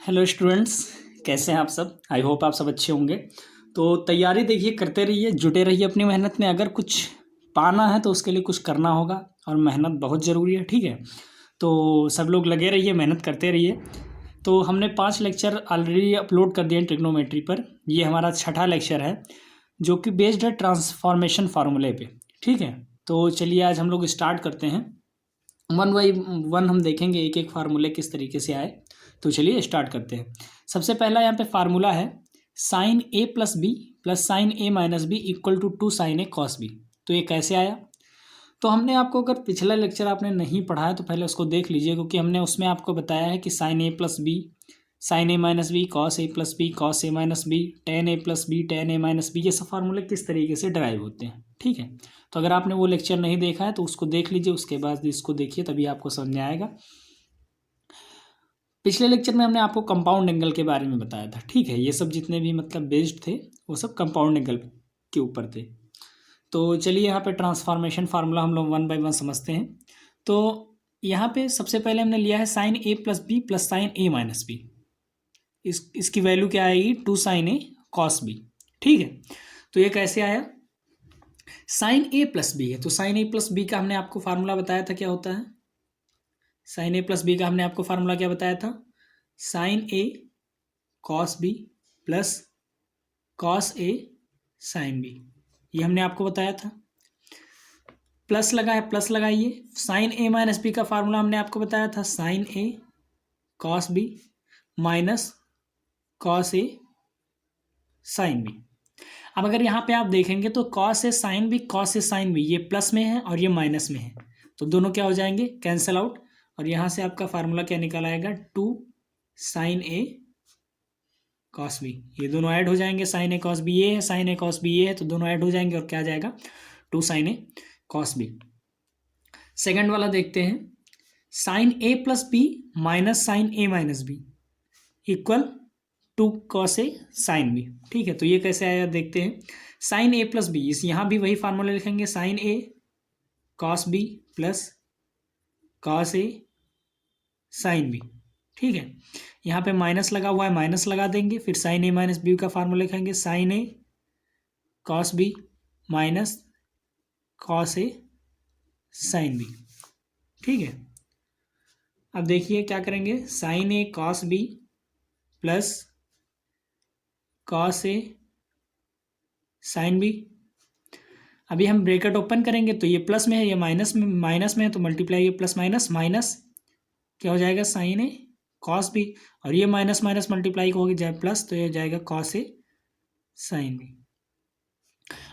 Hello students, कैसे हैं आप सब। आई होप आप सब अच्छे होंगे। तो तैयारी देखिए करते रहिए, जुटे रहिए अपनी मेहनत में। अगर कुछ पाना है तो उसके लिए कुछ करना होगा और मेहनत बहुत ज़रूरी है, ठीक है। तो सब लोग लगे रहिए, मेहनत करते रहिए। तो हमने 5 लेक्चर ऑलरेडी अपलोड कर दिए हैं ट्रिग्नोमेट्री पर। ये हमारा छठा लेक्चर है जो कि बेस्ड है ट्रांसफॉर्मेशन फार्मूले पे, ठीक है। तो चलिए आज हम लोग स्टार्ट करते हैं। वन बाई वन हम देखेंगे एक एक फार्मूले किस तरीके से आए। तो चलिए स्टार्ट करते हैं। सबसे पहला यहाँ पे फार्मूला है sine A plus B plus sine A minus B equal to 2 sine A cos B. तो ये कैसे आया? तो हमने आपको, अगर पिछला लेक्चर आपने नहीं पढ़ा है तो पहले उसको देख लीजिए, क्योंकि हमने उसमें आपको बताया है कि sign A plus B sign A minus B cos A plus B cos A minus B ten A plus B ten A minus B, ये सब फार्मूले किस तरीके से ड्राइव होते हैं, ठीक है। तो अगर आपने वो लेक्चर नहीं देखा है तो उसको देख लीजिए, उसके बाद इसको देखिए, तभी आपको समझ में आएगा। पिछले लेक्चर में हमने आपको कंपाउंड एंगल के बारे में बताया था, ठीक है। ये सब जितने भी मतलब बेस्ड थे वो सब कंपाउंड एंगल के ऊपर थे। तो चलिए यहाँ पे ट्रांसफॉर्मेशन फार्मूला हम लोग वन बाय वन समझते हैं। तो यहाँ पे सबसे पहले हमने लिया है sine A plus B plus sine A minus B. इसकी वैल्यू क्या आएगी? 2 साइन ए कॉस बी, ठीक है। तो ये कैसे आया? साइन ए प्लस बी है तो साइन ए प्लस बी का हमने आपको फार्मूला बताया था, क्या होता है। साइन ए प्लस बी का हमने आपको फार्मूला क्या बताया था? Sign A cos B plus cos A sine B, ये हमने आपको बताया था। प्लस लगा है, प्लस लगाइए। साइन ए माइनस बी का फार्मूला हमने आपको बताया था sign A cos B minus cos A sine B. अब अगर यहाँ पे आप देखेंगे तो cos A sine B cos A sine B ये प्लस में है और ये माइनस में है, तो दोनों क्या हो जाएंगे? Cancel out. और यहाँ से आपका फार्मूला क्या निकल आएगा? 2 साइन ए कॉस बी। ये दोनों ऐड हो जाएंगे, साइन ए कॉस बी ये है, साइन ए कॉस बी ये है, तो दोनों ऐड हो जाएंगे और क्या आ जाएगा? 2 sine A cos B. Second वाला देखते हैं, sign A plus B minus sine A minus B equal 2 cos A sine B, ठीक है। तो ये कैसे आया देखते हैं। साइन ए प्लस बी, इस यहाँ भी वही फार्मूला लिखेंगे, sign A cos B plus cos A sine B, ठीक है। यहाँ पे माइनस लगा हुआ है, माइनस लगा देंगे। फिर साइन ए माइनस बी का फार्मूला लिखेंगे, sign A cos B minus cos A sine B, ठीक है। अब देखिए क्या करेंगे, sign A cos B plus cos A sine B. अभी हम ब्रैकेट ओपन करेंगे तो ये प्लस में है, ये माइनस में है, तो मल्टीप्लाई, ये प्लस माइनस माइनस क्या हो जाएगा? Sign A cos B. और ये माइनस माइनस मल्टीप्लाई हो जाए प्लस, तो ये हो जाएगा कॉस ए साइन बी।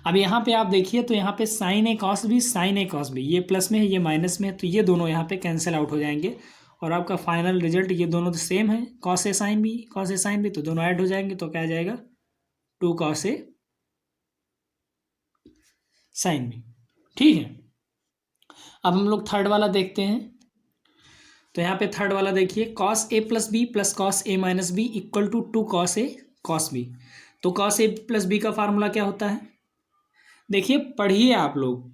अब यहाँ पे आप देखिए तो यहाँ पे sign A cos B sign A cos B, ये प्लस में है, ये माइनस में है, तो ये दोनों यहाँ पे कैंसिल आउट हो जाएंगे और आपका फाइनल रिजल्ट ये दोनों तो सेम है, cos A sine B cos A sine B, तो दोनों ऐड हो जाएंगे, तो क्या आ जाएगा? 2 कॉस ए साइन बी, ठीक है। अब हम लोग थर्ड वाला देखते हैं। तो यहाँ पे थर्ड वाला देखिए, cos A plus B plus cos A minus B equal to 2 cos A cos B. तो कॉस ए प्लस बी का फार्मूला क्या होता है? देखिए पढ़िए आप लोग,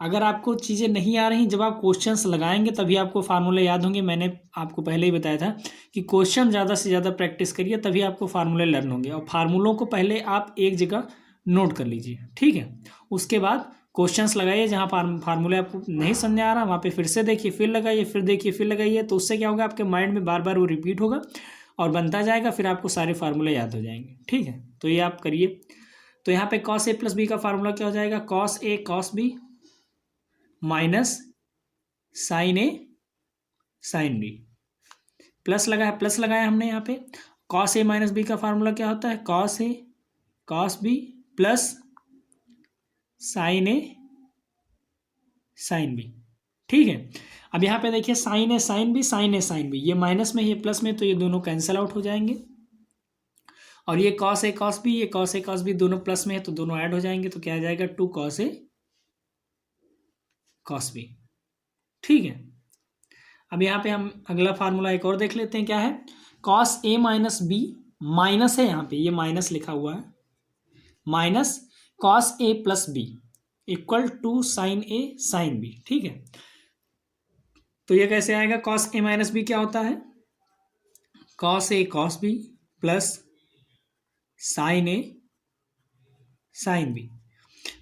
अगर आपको चीज़ें नहीं आ रही, जब आप क्वेश्चंस लगाएंगे तभी आपको फार्मूले याद होंगे। मैंने आपको पहले ही बताया था कि क्वेश्चन ज़्यादा से ज़्यादा प्रैक्टिस करिए, तभी आपको फार्मूले लर्न होंगे। और फार्मूलों को पहले आप एक जगह नोट कर लीजिए, ठीक है। उसके बाद क्वेश्चंस लगाइए, जहाँ फार्मूले आपको नहीं समझ आ रहा वहाँ पे फिर से देखिए, फिर लगाइए, फिर देखिए, फिर लगाइए। तो उससे क्या होगा, आपके माइंड में बार बार वो रिपीट होगा और बनता जाएगा, फिर आपको सारे फार्मूले याद हो जाएंगे, ठीक है। तो ये आप करिए। तो यहाँ पे कॉस ए प्लस बी का फार्मूला क्या हो जाएगा? Cos A cos B minus sine A sine B. Plus लगाया, प्लस लगाया हमने यहाँ पे। कॉस ए माइनस बी का फार्मूला क्या होता है? Cos A cos B plus sine A sine B, ठीक है। अब यहाँ पे देखिए, sign A sine B sign A sine B, ये माइनस में, ये प्लस में, तो ये दोनों कैंसिल आउट हो जाएंगे। और ये कॉस ए कॉस बी, ये कॉस ए कॉस बी दोनों प्लस में है, तो दोनों ऐड हो जाएंगे, तो क्या आ जाएगा? 2 कॉस ए कॉस बी, ठीक है। अब यहाँ पे हम अगला फार्मूला एक और देख लेते हैं, क्या है? Cos A minus B, minus है यहाँ पे, ये माइनस लिखा हुआ है, minus cos A plus B equal to sine A sine B, ठीक है। तो ये कैसे आएगा? कॉस ए माइनस बी क्या होता है? Cos A cos B plus sine A sine B,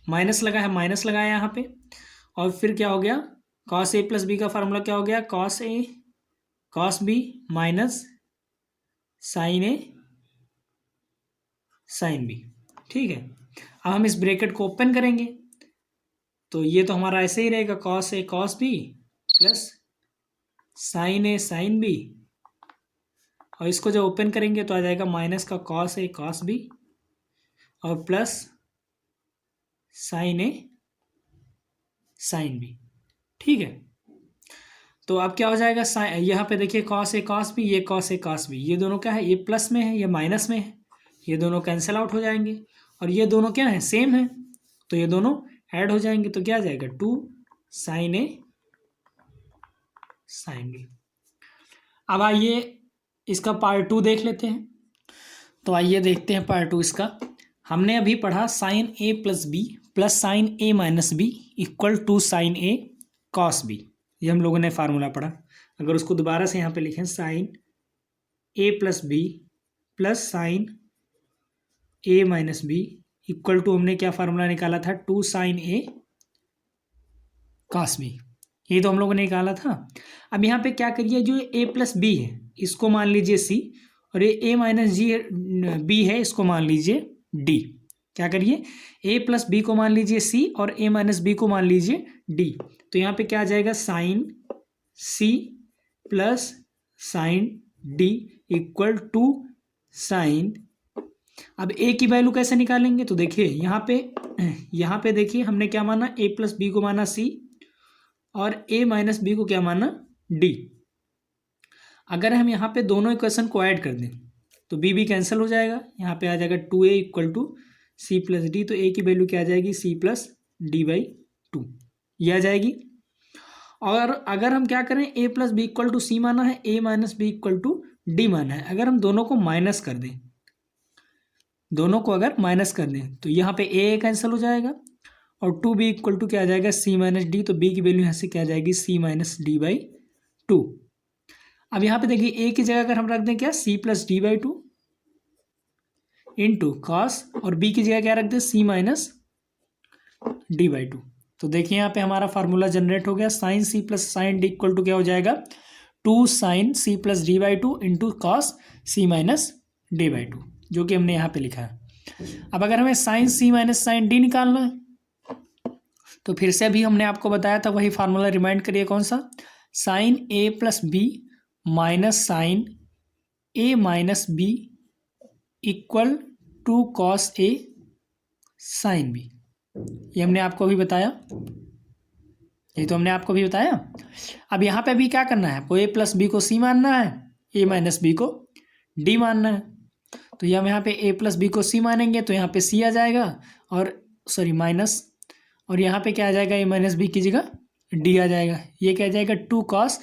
minus लगा है, माइनस लगाया यहाँ पे, और फिर क्या हो गया, कॉस ए प्लस बी का फार्मूला क्या हो गया, cos A cos B minus sine A sine B. ठीक है, अब हम इस ब्रैकेट को ओपन करेंगे तो ये तो हमारा ऐसे ही रहेगा, cos A cos B plus sine A sine B, और इसको जब ओपन करेंगे तो आ जाएगा माइनस का कॉस ए कॉस बी और plus sine A sine B. ठीक है, तो अब क्या हो जाएगा, यहाँ पे देखिए कॉस ए कॉस बी, ये कॉस ए कॉस बी, ये दोनों क्या है, ये प्लस में है, ये माइनस में है, ये दोनों कैंसिल आउट हो जाएंगे, और ये दोनों क्या है, सेम है, तो ये दोनों ऐड हो जाएंगे, तो क्या आ जाएगा, 2 साइन ए साइन बी। अब आइए इसका पार्ट 2 देख लेते हैं, तो आइए देखते हैं पार्ट 2 इसका। हमने अभी पढ़ा sine A plus B plus sine A minus B equal to sine A cos B, ये हम लोगों ने फार्मूला पढ़ा। अगर उसको दोबारा से यहाँ पे लिखें, sine A plus B plus sine A minus B equal to, हमने क्या फार्मूला निकाला था, 2 साइन ए कॉस बी, ये तो हम लोगों ने निकाला था। अब यहाँ पे क्या करिए, जो ए प्लस बी है इसको मान लीजिए सी, और ये ए माइनस जी बी है इसको मान लीजिए डी। क्या करिए, ए प्लस बी को मान लीजिए सी और ए माइनस बी को मान लीजिए डी, तो यहाँ पे क्या आ जाएगा, sine C plus sine D equal to sine. अब ए की वैल्यू कैसे निकालेंगे, तो देखिए यहाँ पे देखिए हमने क्या माना, ए प्लस बी को माना सी और ए माइनस बी को क्या माना, डी। अगर हम यहाँ पे दोनों इक्वेशन को ऐड कर दें तो बी भी कैंसिल हो जाएगा, यहाँ पे आ जाएगा 2a equal to C plus D, तो ए की वैल्यू क्या आ जाएगी, सी प्लस डी बाई 2, ये आ जाएगी। और अगर हम क्या करें, A plus B equal to C माना है, A minus B equal to D माना है, अगर हम दोनों को माइनस कर दें, दोनों को अगर माइनस कर दें तो यहाँ पे ए कैंसिल हो जाएगा और 2b इक्वल टू क्या आ जाएगा, सी माइनस डी, तो b की वैल्यू यहाँ से क्या आ जाएगी, सी माइनस डी बाई 2। अब यहाँ पे देखिए a की जगह अगर हम रख दें क्या, c plus D by 2 into cos, और b की जगह क्या रख दें, c माइनस डी बाई 2, तो देखिए यहाँ पे हमारा फार्मूला जनरेट हो गया, sine C plus sine D equal to क्या हो जाएगा, 2 sine C plus D by 2 into cos C minus D by 2, जो कि हमने यहाँ पे लिखा है। अब अगर हमें sign C minus sine D निकालना है तो फिर से अभी हमने आपको बताया था वही फार्मूला रिमाइंड करिए, कौन सा, sine A plus B minus sine A minus B equal to cos A sine B, ये हमने आपको अभी बताया, ये तो हमने आपको भी बताया। अब यहाँ पे अभी क्या करना है, आपको ए प्लस बी को सी मानना है, ए माइनस बी को डी मानना है, तो हम यहाँ पे ए प्लस बी को सी मानेंगे तो यहाँ पे सी आ जाएगा, और सॉरी माइनस, और यहाँ पे क्या आ जाएगा, ए माइनस बी की जगह डी आ जाएगा, ये क्या आ जाएगा, 2 कॉस।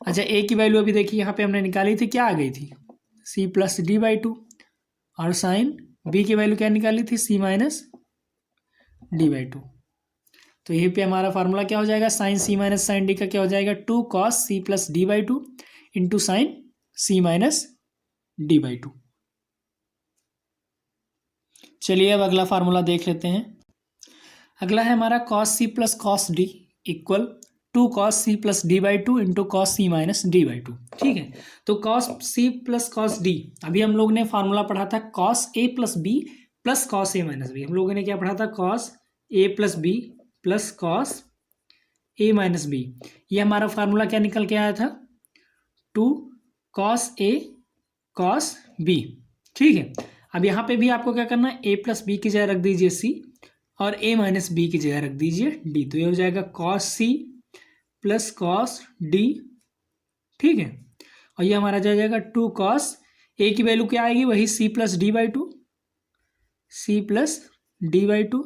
अच्छा, ए की वैल्यू अभी देखिए यहाँ पे हमने निकाली थी, क्या आ गई थी, सी प्लस डी बाई 2, और साइन बी की वैल्यू क्या निकाली थी, सी माइनस डी बाई 2, तो यहीं पे हमारा फार्मूला क्या हो जाएगा, sine C minus sine D का क्या हो जाएगा, 2 cos C plus D by 2 into sine C minus D by 2। चलिए अब अगला फार्मूला देख लेते हैं। अगला है हमारा cos C plus cos D equal 2 cos C plus D by 2 into cos C minus D by 2। ठीक है, तो cos C plus cos D, अभी हम लोग ने फार्मूला पढ़ा था cos A plus B plus cos A minus B, हम लोगों ने क्या पढ़ा था, cos A plus B plus cos A minus B, ये हमारा फार्मूला क्या निकल के आया था, 2 कॉस ए कॉस बी। ठीक है, अब यहाँ पे भी आपको क्या करना है, ए प्लस बी की जगह रख दीजिए सी और ए माइनस बी की जगह रख दीजिए डी, तो ये हो जाएगा cos C plus cos D. ठीक है, और ये हमारा जा जाएगा 2 कॉस, ए की वैल्यू क्या आएगी, वही C plus D by 2, C plus D by 2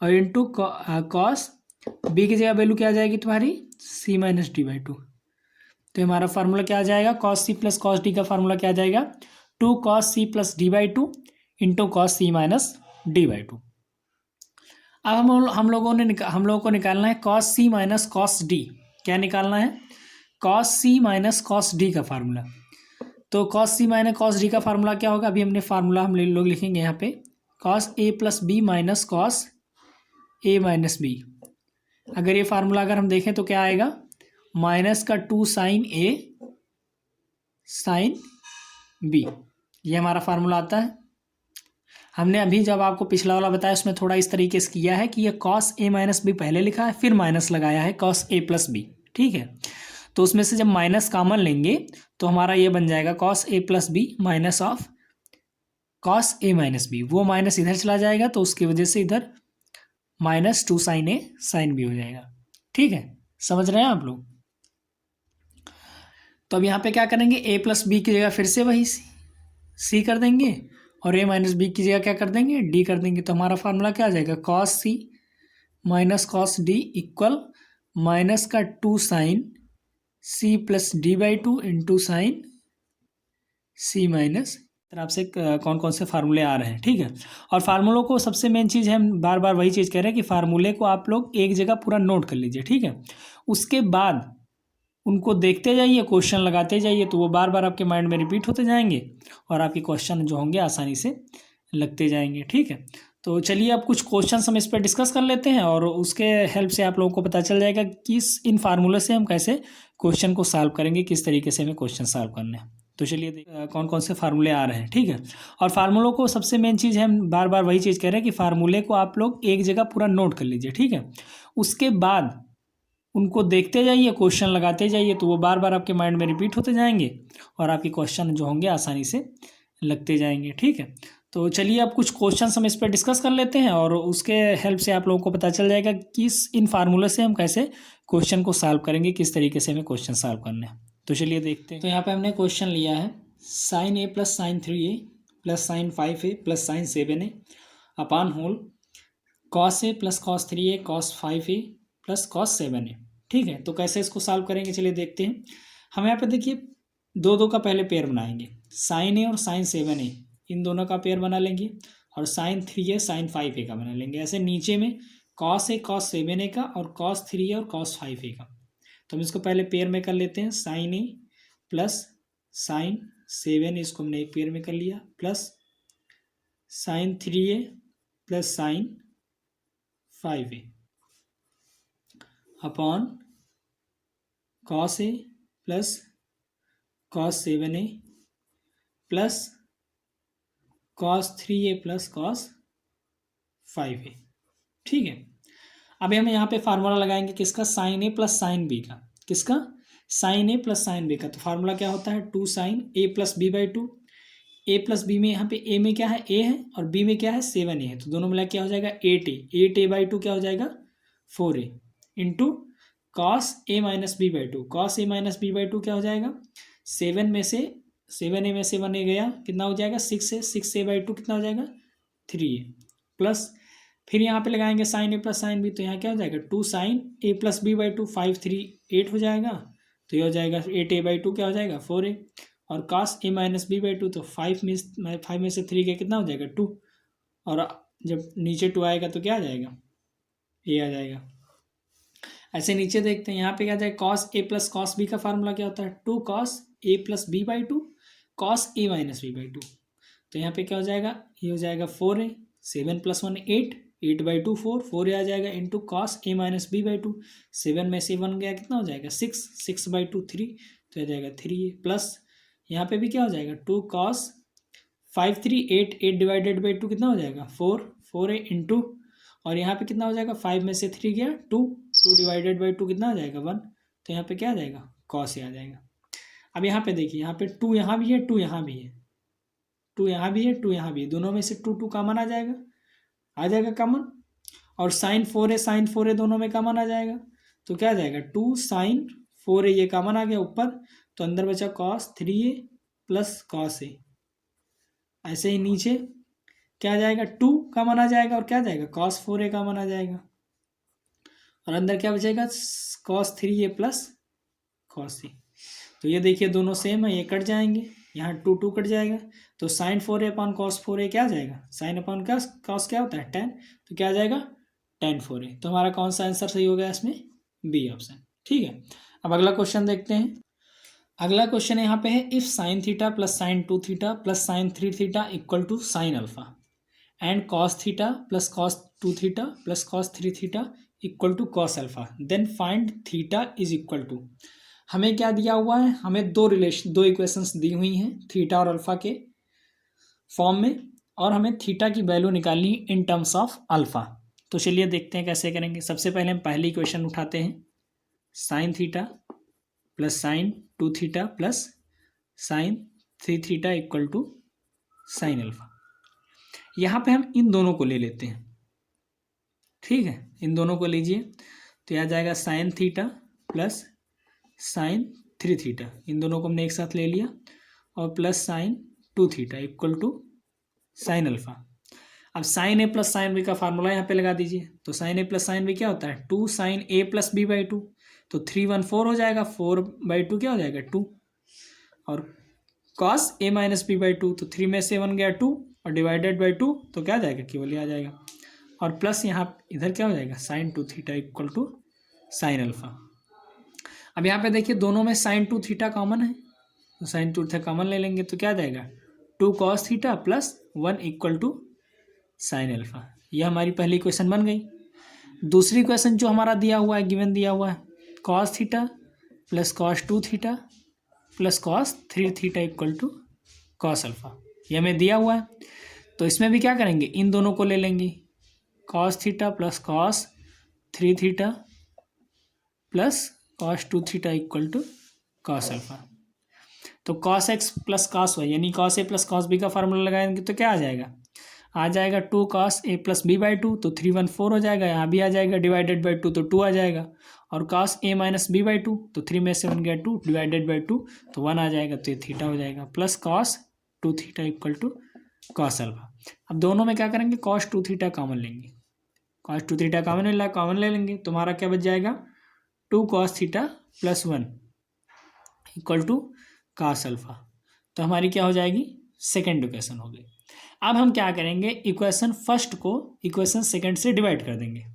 और इंटू कॉस, बी की जगह वैल्यू क्या आ जाएगी तुम्हारी, सी माइनस डी बाई 2, तो हमारा फार्मूला क्या आ जाएगा, cos C plus cos D का फार्मूला क्या आ जाएगा, 2 cos C plus D by 2 into cos C minus D by 2। अब हम लोगों को निकालना है cos C minus cos D, क्या निकालना है, cos C minus cos D का फार्मूला। तो cos C minus cos D का फार्मूला क्या होगा, अभी हमने फार्मूला हम लोग लिखेंगे यहाँ पे cos A plus B minus cos A minus B. अगर ये फार्मूला अगर हम देखें तो क्या आएगा, माइनस का 2 साइन ए साइन बी, ये हमारा फार्मूला आता है। हमने अभी जब आपको पिछला वाला बताया उसमें थोड़ा इस तरीके से किया है कि ये कॉस ए माइनस बी पहले लिखा है, फिर माइनस लगाया है कॉस ए प्लस बी, ठीक है। तो उसमें से जब माइनस कॉमन लेंगे तो हमारा ये बन जाएगा cos A plus B minus of cos A minus B, वो माइनस इधर चला जाएगा तो उसकी वजह से इधर minus 2 sine A sine B हो जाएगा, ठीक है। समझ रहे हैं आप लोग। तो अब यहाँ पे क्या करेंगे, ए प्लस बी की जगह फिर से वही सी कर देंगे और ए माइनस बी की जगह क्या कर देंगे, डी कर देंगे। तो हमारा फार्मूला क्या आ जाएगा, cos C minus cos D equal minus का 2 sine C plus D by 2 into sine C minus. तरफ से कौन कौन से फार्मूले आ रहे हैं, ठीक है। और फार्मूलों को सबसे मेन चीज़ है, हम बार बार वही चीज़ कह रहे हैं कि फार्मूले को आप लोग एक जगह पूरा नोट कर लीजिए, ठीक है। उसके बाद उनको देखते जाइए, क्वेश्चन लगाते जाइए, तो वो बार बार आपके माइंड में रिपीट होते जाएंगे और आपके क्वेश्चन जो होंगे आसानी से लगते जाएंगे, ठीक है। तो चलिए अब कुछ क्वेश्चन हम इस पर डिस्कस कर लेते हैं और उसके हेल्प से आप लोगों को पता चल जाएगा कि इन फार्मूले से हम कैसे क्वेश्चन को सॉल्व करेंगे, किस तरीके से हमें क्वेश्चन सॉल्व करने हैं। तो चलिए कौन कौन से फार्मूले आ रहे हैं, ठीक है। और फार्मूलों को सबसे मेन चीज़ है, हम बार बार वही चीज़ कह रहे हैं कि फार्मूले को आप लोग एक जगह पूरा नोट कर लीजिए, ठीक है। उसके बाद उनको देखते जाइए, क्वेश्चन लगाते जाइए, तो वो बार बार आपके माइंड में रिपीट होते जाएंगे और आपके क्वेश्चन जो होंगे आसानी से लगते जाएंगे, ठीक है। तो चलिए अब कुछ क्वेश्चन हम इस पर डिस्कस कर लेते हैं और उसके हेल्प से आप लोगों को पता चल जाएगा कि इन फार्मूले से हम कैसे क्वेश्चन को सॉल्व करेंगे, किस तरीके से हमें क्वेश्चन सॉल्व करने हैं। तो चलिए देखते हैं। तो यहाँ पे हमने क्वेश्चन लिया है sine A plus sine 3a plus sine 5a plus sine 7a upon whole cos A plus cos 3a cos 5a plus cos 7a, ठीक है। तो कैसे इसको सॉल्व करेंगे, चलिए देखते हैं। हम यहाँ पे देखिए दो दो का पहले पेयर बनाएंगे, साइन ए और साइन 7a, इन दोनों का पेयर बना लेंगे और साइन 3a साइन 5a का बना लेंगे। ऐसे नीचे में कॉस ए कॉस 7a का और कॉस 3a और कॉस 5a का। तो हम इसको पहले पेयर में कर लेते हैं, साइन ए प्लस साइन 7, इसको हमने एक पेयर में कर लिया, plus sine 3a plus sine 5a upon cos A plus cos 7a plus cos 3a plus cos 5a, ठीक है। अभी हम यहाँ पे फार्मूला लगाएंगे किसका, sine A plus sine B का। किसका, sine A plus sine B का। तो फार्मूला क्या होता है, 2 sine A plus B by 2। A plus B में यहाँ पे ए में क्या है, ए है, और बी में क्या है 7a है, तो दोनों मिला क्या हो जाएगा 8a। 8a बाई 2 क्या हो जाएगा 4a into cos A minus B by 2। Cos A minus B by 2 क्या हो जाएगा, 7 में से 7a में 7a गया, कितना हो जाएगा 6a। 6a बाई 2 कितना हो जाएगा 3a, प्लस फिर यहाँ पे लगाएंगे sine A plus sine B, तो यहाँ क्या हो जाएगा 2 sine A plus B by 2, 5 3 8 हो जाएगा, तो ये हो जाएगा 8a बाई 2 क्या हो जाएगा 4a, और cos A minus B by 2, तो 5 में से 3 के कितना हो जाएगा 2, और जब नीचे 2 आएगा तो क्या आ जाएगा ए आ जाएगा। ऐसे नीचे देखते हैं, यहाँ पे क्या जाएगा cos A plus cos B का फार्मूला क्या होता है, 2 cos A plus B by 2 cos A minus B by 2। तो यहाँ पे क्या हो जाएगा, ये हो जाएगा 4a, 7 प्लस 1 8, 8 बाई 2 4, 4a आ जाएगा into cos A minus B by 2। 7 में से 1 गया, कितना हो जाएगा 6, 6 बाई 2 3, तो आ जाएगा 3a, प्लस यहाँ पे भी क्या हो जाएगा 2 कॉस 5 3 8, 8 डिवाइडेड बाई 2 कितना हो जाएगा 4, 4a इंटू, और यहाँ पे कितना हो जाएगा 5 में से 3 गया 2, 2 डिवाइडेड बाई 2 कितना आ जाएगा 1, तो यहाँ पे क्या आ जाएगा कॉस ए आ जाएगा। अब यहाँ पे देखिए, यहाँ पे 2 यहाँ भी है 2 यहाँ भी है, 2 यहाँ भी है 2 यहाँ भी है, दोनों में से 2 2 कॉमन आ जाएगा कॉमन, और साइन 4a दोनों में कॉमन आ जाएगा, तो क्या आ जाएगा 2 साइन 4a, ये कॉमन आ गया ऊपर, तो अंदर बचा कॉस 3a प्लस कॉस ए। ऐसे ही नीचे क्या आ जाएगा 2 कॉमन आ जाएगा, और क्या आ जाएगा कॉस 4a कॉमन आ जाएगा, और अंदर क्या बचेगा कॉस 3a प्लस कॉस ए। तो ये देखिए दोनों सेम है, ये कट जाएंगे, यहाँ 2 2 कट जाएगा, तो sign 4a upon cos 4a क्या आ जाएगा, साइन अपॉन कॉस क्या होता है tan, तो क्या आ जाएगा tan 4a। तो हमारा कौन सा आंसर सही हो गया इसमें, बी ऑप्शन, ठीक है। अब अगला क्वेश्चन देखते हैं। अगला क्वेश्चन यहाँ पे है if sine theta plus sine 2 theta plus sine 3 theta equal to sine alpha and cos theta plus cos 2 theta plus cos 3 theta equal to cos alpha then find theta is equal to. हमें क्या दिया हुआ है, हमें दो equations दी हुई हैं theta और अल्फा के फॉर्म में, और हमें थीटा की वैल्यू निकालनी है इन टर्म्स ऑफ अल्फा। तो चलिए देखते हैं कैसे करेंगे। सबसे पहले हम पहली इक्वेशन उठाते हैं, sine theta plus sine 2 theta plus sine 3 theta equal to sine alpha. यहाँ पे हम इन दोनों को ले लेते हैं, ठीक है, इन दोनों को लीजिए तो यह आ जाएगा sine theta plus sine 3 theta, इन दोनों को हमने एक साथ ले लिया, और plus sine 2 theta equal to sine alpha. अब sine A plus sine B का फार्मूला यहाँ पे लगा दीजिए। तो sine A plus sine B क्या होता है, 2 sine A plus B by 2, तो 3 1 4 हो जाएगा, 4/2 क्या हो जाएगा 2, और cos A minus B by 2, तो 3 में से 1 गया 2 और डिवाइडेड बाई 2 तो क्या आ जाएगा, केवल ये आ जाएगा, और प्लस यहाँ इधर क्या हो जाएगा sine 2 theta equal to sine alpha. अब यहाँ पे देखिए दोनों में साइन 2 थीटा कॉमन है, तो साइन 2 थीटा कॉमन ले लेंगे तो क्या आ जाएगा 2 cos theta plus 1 equal to sine alpha. यह हमारी पहली इक्वेशन बन गई। दूसरी इक्वेशन जो हमारा दिया हुआ है, गिवन दिया हुआ है, cos theta plus cos 2 theta plus cos 3 theta equal to cos alpha, ये हमें दिया हुआ है। तो इसमें भी क्या करेंगे, इन दोनों को ले लेंगे, cos theta plus cos 3 theta plus cos 2 theta equal to cos alpha. तो cos X plus cos Y यानी cos A plus cos B का फार्मूला लगाएंगे तो क्या आ जाएगा 2 cos A plus B by 2, तो 3 1 4 हो जाएगा, यहाँ भी आ जाएगा डिवाइडेड बाई 2 तो 2 आ जाएगा, और cos A minus B by 2, तो 3 में से 1 गया 2 डिवाइडेड बाई 2 तो 1 आ जाएगा, तो ये थीटा हो जाएगा, plus cos 2 theta equal to cos alpha. अब दोनों में क्या करेंगे, कॉस 2 थीटा कॉमन लेंगे, कॉस 2 थीटा कॉमन ले लेंगे, तुम्हारा क्या बच जाएगा 2 cos theta plus 1 equal to cos alpha. तो हमारी क्या हो जाएगी, सेकेंड इक्वेशन हो गई। अब हम क्या करेंगे, इक्वेशन फर्स्ट को इक्वेशन सेकेंड से डिवाइड कर देंगे।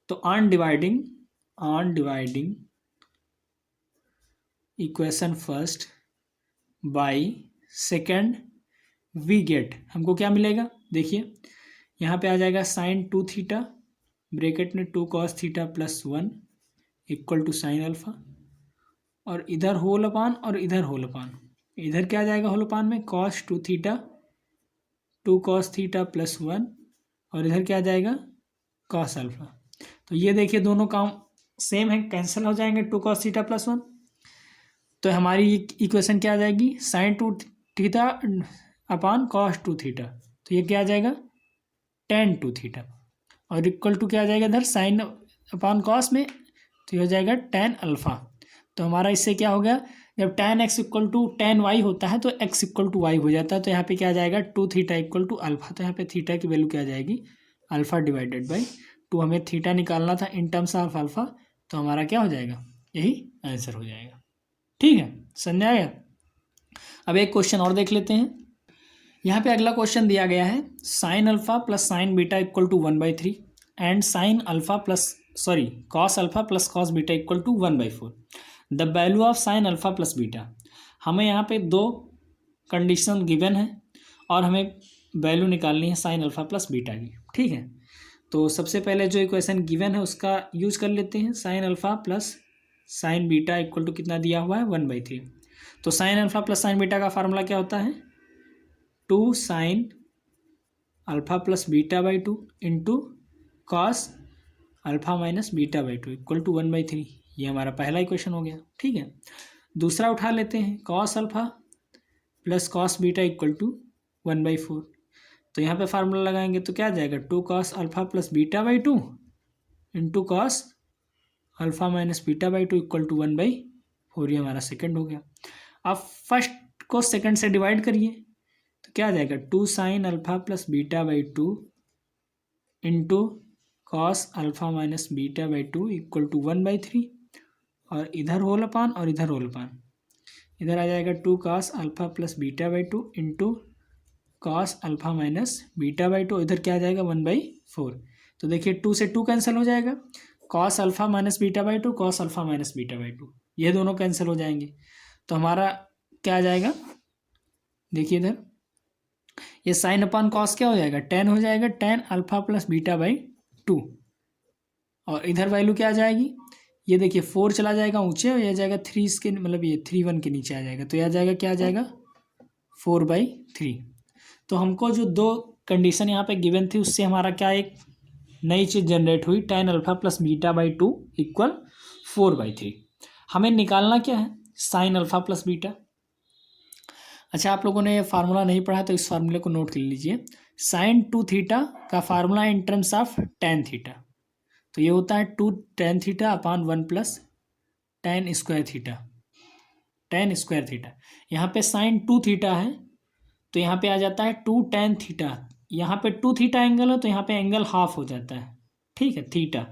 तो on dividing equation first by second we get, हमको क्या मिलेगा, देखिए यहाँ पे आ जाएगा साइन 2 थीटा ब्रैकेट में 2 cos theta plus 1 equal to sine alpha, और इधर होल अपान और इधर होल अपान, इधर क्या आ जाएगा होल अपान में cos 2 theta 2 cos theta plus 1, और इधर क्या आ जाएगा कॉस अल्फा। तो ये देखिए दोनों काम सेम है, कैंसिल हो जाएंगे 2 कॉस थीटा प्लस 1, तो हमारी इक्वेशन क्या आ जाएगी sine 2 theta upon cos 2 theta, तो ये क्या आ जाएगा tan 2 थीटा, और इक्वल टू क्या आ जाएगा इधर साइन अपान कॉस में, तो ये हो जाएगा tan अल्फा। तो हमारा इससे क्या हो गया, जब tan x equal to tan y होता है तो x इक्वल टू y हो जाता है, तो यहाँ पे क्या आ जाएगा 2 थीटा इक्वल टू अल्फा, तो यहाँ पे थीटा की वैल्यू क्या आ जाएगी अल्फा डिवाइडेड बाई 2, हमें थीटा निकालना था इन टर्म्स ऑफ अल्फा, तो हमारा क्या हो जाएगा यही आंसर हो जाएगा। ठीक है, समझ आया। अब एक क्वेश्चन और देख लेते हैं। यहाँ पे अगला क्वेश्चन दिया गया है sine alpha plus sine beta equal to 1/3 and sine alpha plus cos alpha plus cos beta equal to 1/4, the value of sine alpha plus beta. हमें यहाँ पे दो कंडीशन गिवन है और हमें वैल्यू निकालनी है साइन अल्फा प्लस बीटा की। ठीक है, तो सबसे पहले जो इक्वेशन गिवन है उसका यूज कर लेते हैं, sine alpha plus sine beta equal to कितना दिया हुआ है 1/3। तो sine alpha plus sine beta का फार्मूला क्या होता है 2 sine alpha plus beta by 2 into cos alpha minus beta by 2 equal to 1/3। ये हमारा पहला इक्वेशन हो गया। ठीक है, दूसरा उठा लेते हैं cos alpha plus cos beta equal to 1/4। तो यहाँ पे फार्मूला लगाएंगे तो क्या आ जाएगा 2 cos alpha plus beta by 2 into cos alpha minus beta by 2 equal to 1/4। ये हमारा सेकंड हो गया। अब फर्स्ट को सेकंड से डिवाइड करिए तो क्या आ जाएगा 2 sine alpha plus beta by 2 into cos alpha minus beta by 2 equal to 1/3, और इधर होल अपान और इधर होल अपान, इधर आ जाएगा 2 cos alpha plus beta by 2 into cos alpha minus beta by 2, इधर क्या आ जाएगा 1/4। तो देखिए 2 से 2 कैंसिल हो जाएगा, cos alpha minus beta by 2 cos alpha minus beta by 2, ये दोनों कैंसिल हो जाएंगे। तो हमारा क्या आ जाएगा, देखिए इधर ये साइन अपान कॉस क्या हो जाएगा, टेन हो जाएगा, tan alpha plus beta by two. और इधर वैल्यू क्या आ जाएगी, ये देखिए 4 चला जाएगा ऊंचे और यह जाएगा 3 इसके मतलब ये 3 1 के नीचे आ जाएगा, तो यह आ जाएगा क्या आ जाएगा 4/3। तो हमको जो दो कंडीशन यहाँ पे गिवन थी उससे हमारा क्या एक नई चीज़ जनरेट हुई, tan alpha plus beta by two equal 4/3। हमें निकालना क्या है, साइन अल्फा प्लस बीटा। अच्छा, आप लोगों ने ये फार्मूला नहीं पढ़ा तो इस फार्मूले को नोट कर लीजिए। साइन 2 थीटा का formula in terms of tan theta, तो ये होता है 2 tan theta upon 1 plus tan square theta, tan square theta. यहाँ पे साइन 2 थीटा है तो यहाँ पे आ जाता है 2 tan थीटा, यहाँ पे 2 थीटा एंगल है तो यहाँ पे एंगल हाफ हो जाता है, ठीक है, थीटा,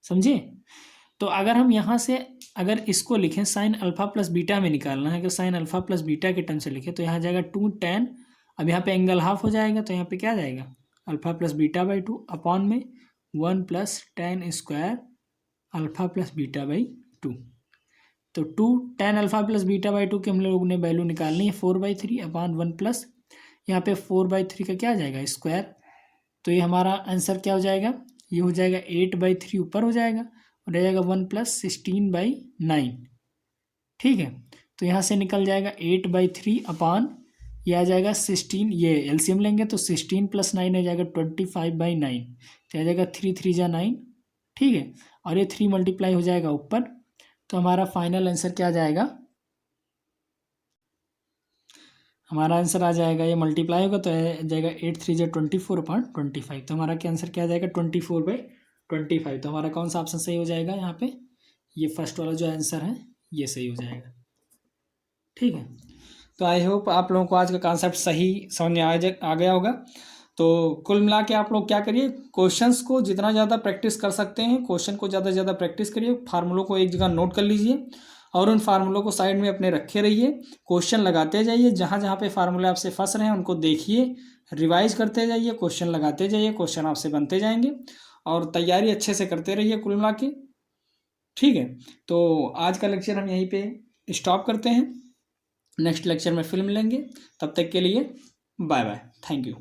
समझे। तो अगर हम यहाँ से अगर इसको लिखें साइन अल्फा प्लस बीटा में निकालना है, अगर साइन अल्फा प्लस बीटा के टर्म से लिखें तो यहाँ जाएगा 2 tan, अब यहाँ पे एंगल हाफ हो जाएगा तो यहाँ पे क्या जाएगा alpha plus beta by two upon में 1 plus tan square alpha plus beta by two. तो 2 tan alpha plus beta by two की हम लोग ने वैल्यू निकालनी है 4/3 अपॉन 1 प्लस यहाँ पे 4/3 का क्या आ जाएगा स्क्वायर, तो ये हमारा आंसर क्या हो जाएगा, ये हो जाएगा 8/3 ऊपर हो जाएगा और रह जाएगा 1 प्लस 16/9, ठीक है। तो यहाँ से निकल जाएगा 8/3 अपॉन ये आ जाएगा 16, ये एलसीएम लेंगे तो 16 प्लस 9 हो जाएगा 25/9, तो आ जाएगा 3 3 जा 9, ठीक है। और ये 3 मल्टीप्लाई हो जाएगा ऊपर, तो हमारा फाइनल आंसर क्या आ जाएगा, हमारा आंसर आ जाएगा, ये मल्टीप्लाई होगा तो आ जाएगा 8 3 जा 24/25, तो हमारा क्या आंसर क्या आ जाएगा 24/25। तो हमारा कौन सा ऑप्शन सही हो जाएगा यहाँ पे, ये फर्स्ट वाला जो आंसर है ये सही हो जाएगा, ठीक है। तो आई होप आप लोगों को आज का कॉन्सेप्ट सही समझ में आ गया होगा। तो कुल मिला के आप लोग क्या करिए, क्वेश्चंस को जितना ज़्यादा प्रैक्टिस कर सकते हैं क्वेश्चन को ज़्यादा से ज़्यादा प्रैक्टिस करिए, फार्मूलों को एक जगह नोट कर लीजिए और उन फार्मूलों को साइड में अपने रखे रहिए, क्वेश्चन लगाते जाइए, जहाँ जहाँ पे फार्मूले आपसे फंस रहे हैं उनको देखिए, रिवाइज करते जाइए, क्वेश्चन लगाते जाइए, क्वेश्चन आपसे बनते जाएंगे और तैयारी अच्छे से करते रहिए कुल मिला के, ठीक है। तो आज का लेक्चर हम यहीं पे स्टॉप करते हैं, नेक्स्ट लेक्चर में फिर मिलेंगे, तब तक के लिए बाय बाय, थैंक यू।